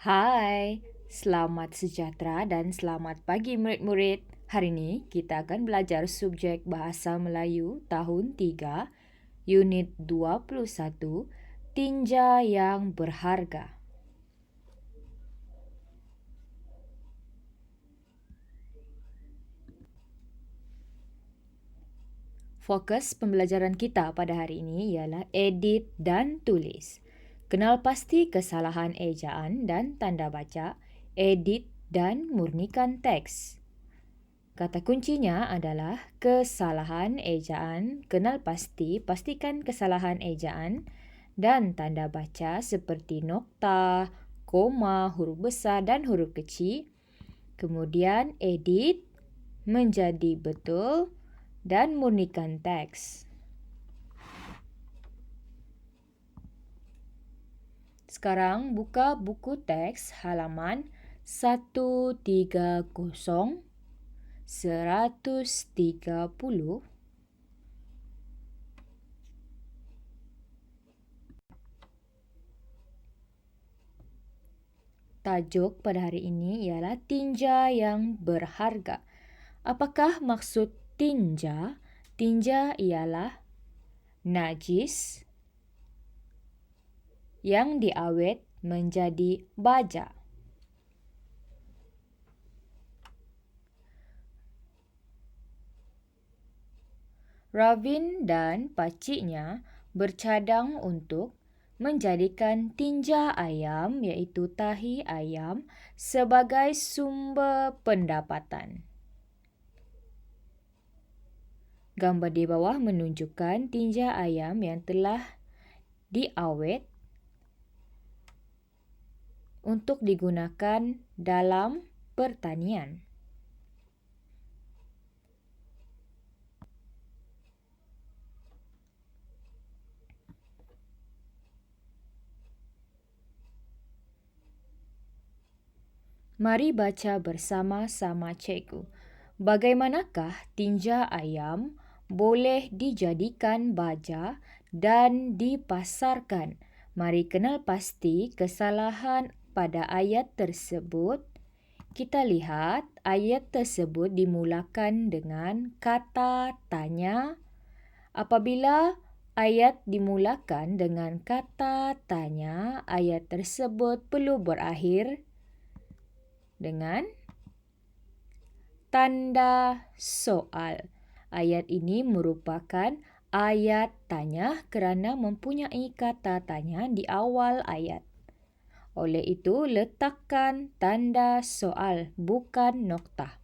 Hai, selamat sejahtera dan selamat pagi murid-murid. Hari ini kita akan belajar subjek Bahasa Melayu tahun 3, unit 21, Tinja yang Berharga. Fokus pembelajaran kita pada hari ini ialah edit dan tulis. Kenal pasti kesalahan ejaan dan tanda baca, edit dan murnikan teks. Kata kuncinya adalah kesalahan ejaan, kenal pasti, pastikan kesalahan ejaan dan tanda baca seperti nokta, koma, huruf besar dan huruf kecil. Kemudian edit menjadi betul dan murnikan teks. Sekarang buka buku teks halaman 130, 130. Tajuk pada hari ini ialah tinja yang berharga. Apakah maksud tinja? Tinja ialah najis yang diawet menjadi baja. Ravin dan pakciknya bercadang untuk menjadikan tinja ayam iaitu tahi ayam sebagai sumber pendapatan. Gambar di bawah menunjukkan tinja ayam yang telah diawet untuk digunakan dalam pertanian. Mari baca bersama-sama cikgu. Bagaimanakah tinja ayam boleh dijadikan baja dan dipasarkan? Mari kenal pasti kesalahan pada ayat tersebut. Kita lihat ayat tersebut dimulakan dengan kata tanya. Apabila ayat dimulakan dengan kata tanya, ayat tersebut perlu berakhir dengan tanda soal. Ayat ini merupakan ayat tanya kerana mempunyai kata tanya di awal ayat. Oleh itu, letakkan tanda soal, bukan nokta.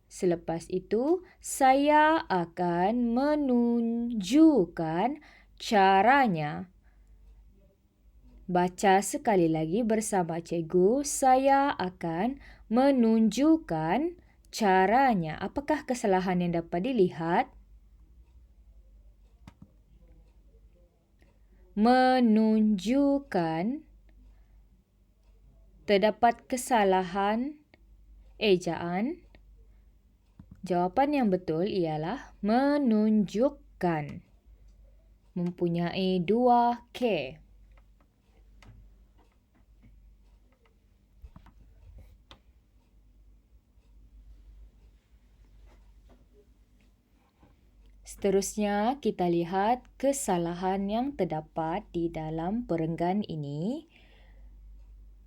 Selepas itu, saya akan menunjukkan caranya. Baca sekali lagi bersama cikgu. Saya akan menunjukkan caranya. Apakah kesalahan yang dapat dilihat? Menunjukkan. Terdapat kesalahan ejaan. Jawapan yang betul ialah menunjukkan. Mempunyai 2K. Seterusnya, kita lihat kesalahan yang terdapat di dalam perenggan ini.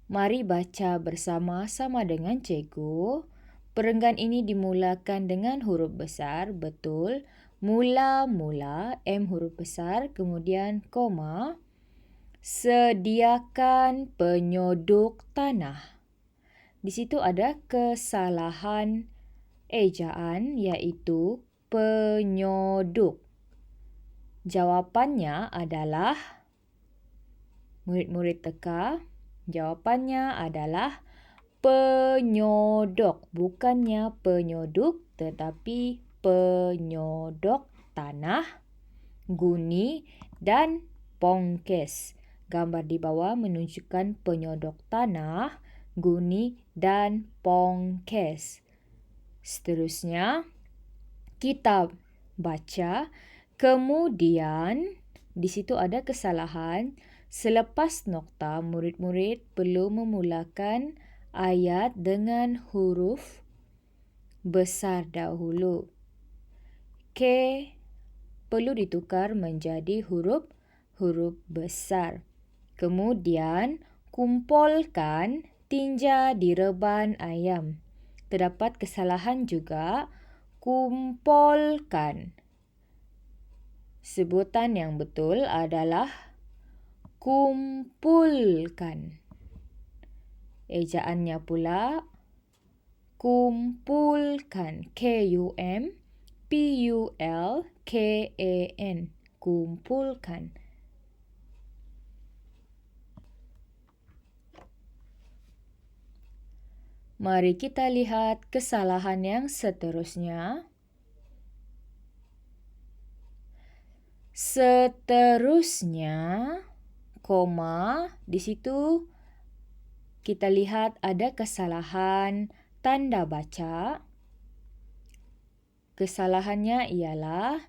Mari baca bersama-sama dengan cikgu. Perenggan ini dimulakan dengan huruf besar, betul. Mula-mula, M huruf besar, kemudian koma. Sediakan penyodok tanah. Di situ ada kesalahan ejaan iaitu penyodok. Jawapannya adalah, murid-murid teka, jawapannya adalah penyodok. Bukannya penyoduk tetapi penyodok tanah, guni dan pongkes. Gambar di bawah menunjukkan penyodok tanah, guni dan pongkes. Seterusnya, kita baca. Kemudian, di situ ada kesalahan. Selepas nokta, murid-murid perlu memulakan ayat dengan huruf besar dahulu. K perlu ditukar menjadi huruf besar. Kemudian, kumpulkan tinja di reban ayam. Terdapat kesalahan juga, kumpulkan. Sebutan yang betul adalah kumpulkan. Ejaannya pula kumpulkan. Kumpulkan. Kumpulkan. Mari kita lihat kesalahan yang seterusnya. Koma, di situ kita lihat ada kesalahan tanda baca. Kesalahannya ialah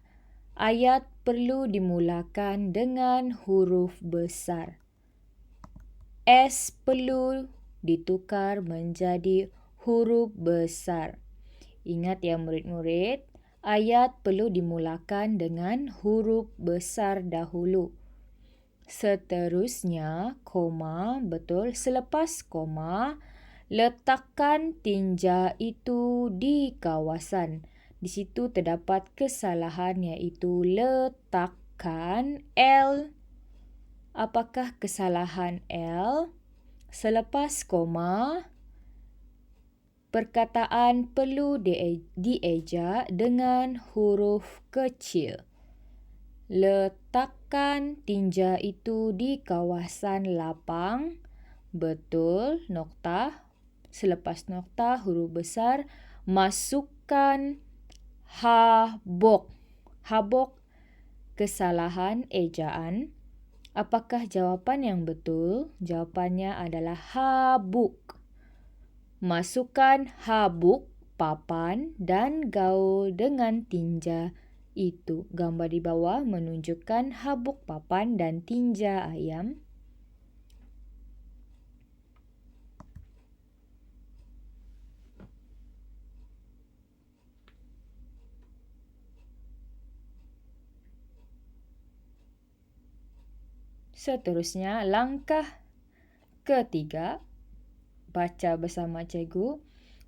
ayat perlu dimulakan dengan huruf besar. S perlu ditukar menjadi huruf besar. Ingat ya murid-murid, ayat perlu dimulakan dengan huruf besar dahulu. Seterusnya, koma, betul. Selepas koma, letakkan tinja itu di kawasan. Di situ terdapat kesalahan iaitu letakkan L. Apakah kesalahan L? Selepas koma, perkataan perlu dieja dengan huruf kecil. Letakkan tinja itu di kawasan lapang. Betul, nokta. Selepas nokta, huruf besar. Masukkan habok. Habok, kesalahan ejaan. Apakah jawapan yang betul? Jawapannya adalah habuk. Masukkan habuk, papan dan gaul dengan tinja itu. Gambar di bawah menunjukkan habuk papan dan tinja ayam. Seterusnya, langkah ketiga. Baca bersama cikgu.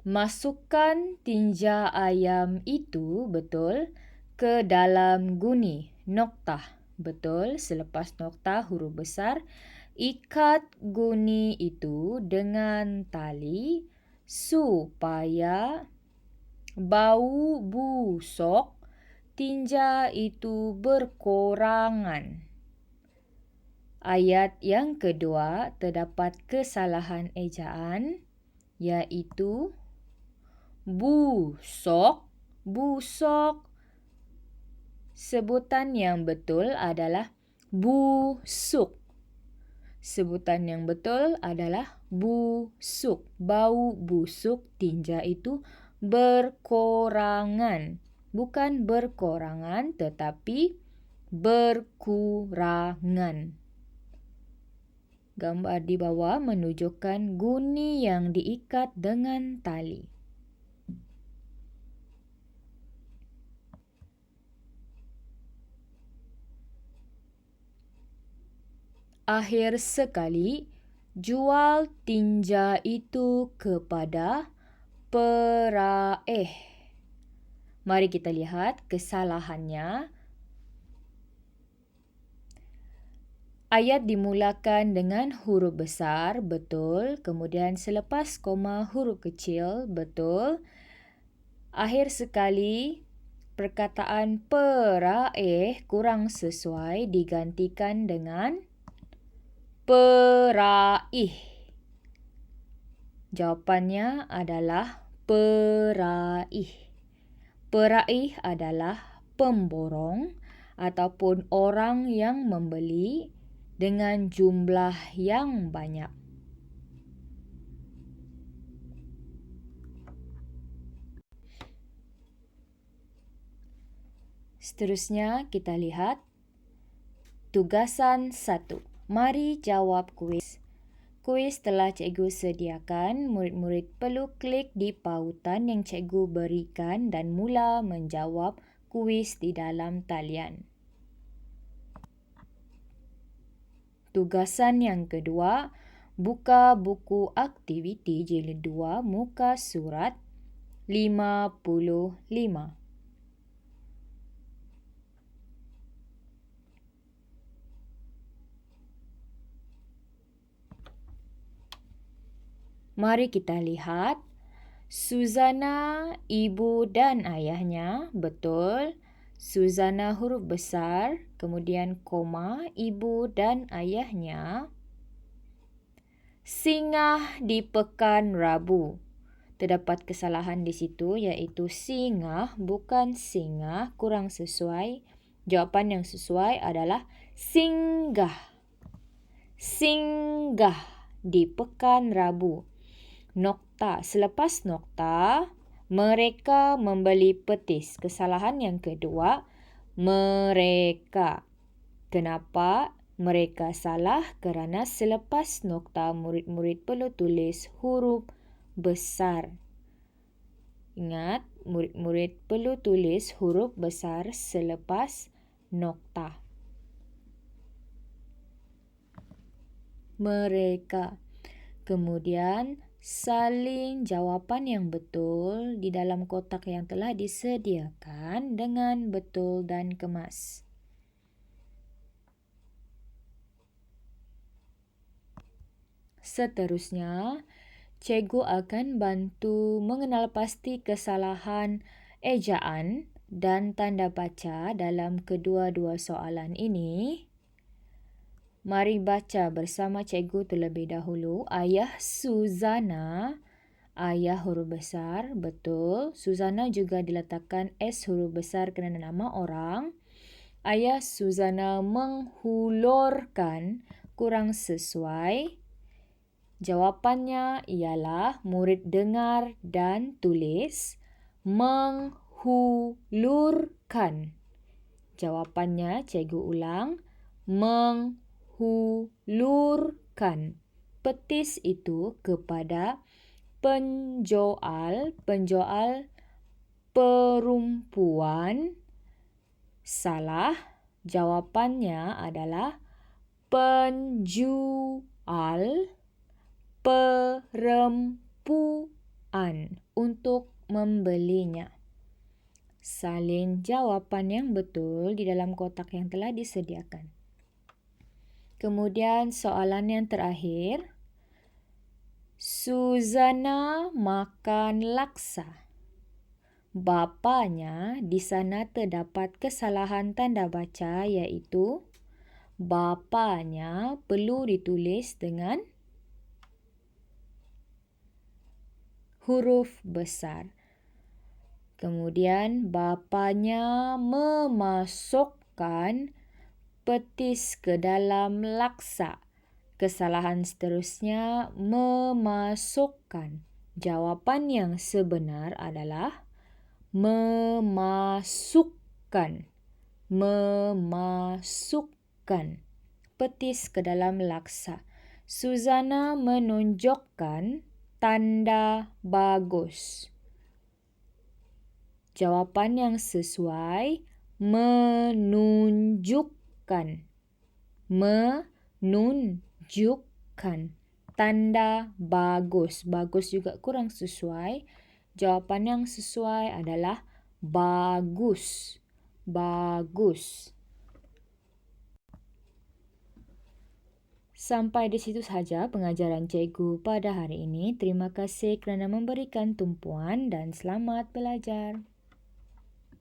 Masukkan tinja ayam itu, betul, ke dalam guni. Nokta, betul. Selepas nokta, huruf besar. Ikat guni itu dengan tali supaya bau busuk tinja itu berkurangan. Ayat yang kedua terdapat kesalahan ejaan iaitu busuk. Busuk. Sebutan yang betul adalah busuk. Sebutan yang betul adalah busuk. Bau busuk tinja itu berkurangan. Bukan berkurangan tetapi berkurangan. Gambar di bawah menunjukkan guni yang diikat dengan tali. Akhir sekali, jual tinja itu kepada peraih. Mari kita lihat kesalahannya. Ayat dimulakan dengan huruf besar, betul. Kemudian selepas koma huruf kecil, betul. Akhir sekali, perkataan peraih kurang sesuai digantikan dengan peraih. Jawapannya adalah peraih. Peraih adalah pemborong ataupun orang yang membeli dengan jumlah yang banyak. Seterusnya kita lihat tugasan 1. Mari jawab kuis. Kuis telah cikgu sediakan. Murid-murid perlu klik di pautan yang cikgu berikan dan mula menjawab kuis di dalam talian. Tugasan yang kedua, buka buku aktiviti jilid 2 muka surat 55. Mari kita lihat. Suzana, ibu dan ayahnya. Betul. Suzana huruf besar, kemudian koma, ibu dan ayahnya. Singgah di pekan Rabu. Terdapat kesalahan di situ, iaitu singgah bukan singgah, kurang sesuai. Jawapan yang sesuai adalah singgah. Singgah di pekan Rabu. Nokta. Selepas nokta, mereka membeli petis. Kesalahan yang kedua, mereka. Kenapa mereka salah? Kerana selepas nokta, murid-murid perlu tulis huruf besar. Ingat, murid-murid perlu tulis huruf besar selepas nokta. Mereka. Kemudian, salin jawapan yang betul di dalam kotak yang telah disediakan dengan betul dan kemas. Seterusnya, cikgu akan bantu mengenal pasti kesalahan ejaan dan tanda baca dalam kedua-dua soalan ini. Mari baca bersama cikgu terlebih dahulu. Ayah Suzana, ayah huruf besar, betul. Suzana juga diletakkan S huruf besar kerana nama orang. Ayah Suzana menghulurkan, kurang sesuai. Jawapannya ialah murid dengar dan tulis menghulurkan. Jawapannya cikgu ulang, menghulurkan petis itu kepada penjual perempuan. Salah. Jawapannya adalah penjual perempuan untuk membelinya. Salin jawapan yang betul di dalam kotak yang telah disediakan. Kemudian soalan yang terakhir. Suzana makan laksa. Bapanya, di sana terdapat kesalahan tanda baca, iaitu bapanya perlu ditulis dengan huruf besar. Kemudian bapanya memasukkan petis ke dalam laksa. Kesalahan seterusnya, memasukkan. Jawapan yang sebenar adalah memasukkan. Memasukkan petis ke dalam laksa. Suzana menunjukkan tanda bagus. Jawapan yang sesuai, menunjukkan. Menunjukkan tanda bagus. Bagus juga kurang sesuai. Jawapan yang sesuai adalah bagus. Bagus. Sampai di situ sahaja pengajaran cikgu pada hari ini. Terima kasih kerana memberikan tumpuan dan selamat belajar.